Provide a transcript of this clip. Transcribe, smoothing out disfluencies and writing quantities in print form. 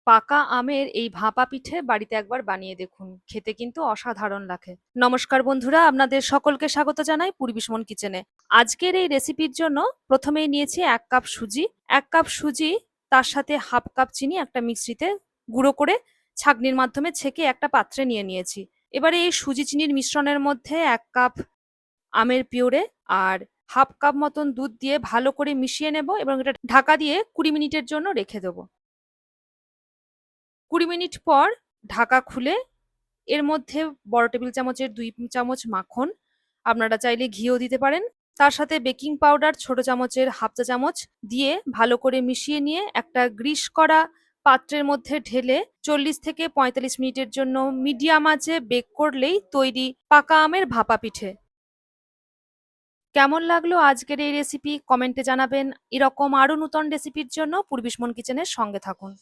পাকা আমের এই ভাপা পিঠে বাড়িতে একবার বানিয়ে দেখুন, খেতে কিন্তু অসাধারণ লাগে। নমস্কার বন্ধুরা, আপনাদের সকলকে স্বাগত জানাই পূর্বী সুমন কিচেনে। আজকের এই রেসিপির জন্য প্রথমেই নিয়েছি 1 কাপ সুজি। 1 কাপ সুজি, তার সাথে হাফ কাপ চিনি একটা মিক্সিতে গুঁড়ো করে ছাঁকনির মাধ্যমে ছেঁকে একটা পাত্রে নিয়ে নিয়েছি। এবারে এই সুজি চিনির মিশ্রণের মধ্যে 1 কাপ আমের পিউরে আর হাফ কাপ মতন দুধ দিয়ে ভালো করে মিশিয়ে নেব এবং এটা ঢাকা দিয়ে 20 মিনিটের জন্য রেখে দেবো। 20 মিনিট পর ঢাকা খুলে এর মধ্যে বড় টেবিল চামচের 2 চামচ মাখন, আপনারা চাইলে ঘিও দিতে পারেন, তার সাথে বেকিং পাউডার ছোট চামচের হাফ চা চামচ দিয়ে ভালো করে মিশিয়ে নিয়ে একটা গ্রিস করা পাত্রের মধ্যে ঢেলে 40 থেকে 45 মিনিটের জন্য মিডিয়াম আঁচে বেক করলেই তৈরি পাকা আমের ভাপা পিঠে। কেমন লাগলো আজকের এই রেসিপি কমেন্টে জানাবেন। এরকম আরো নতুন রেসিপির জন্য পূর্বী সুমন কিচেনের সঙ্গে থাকুন।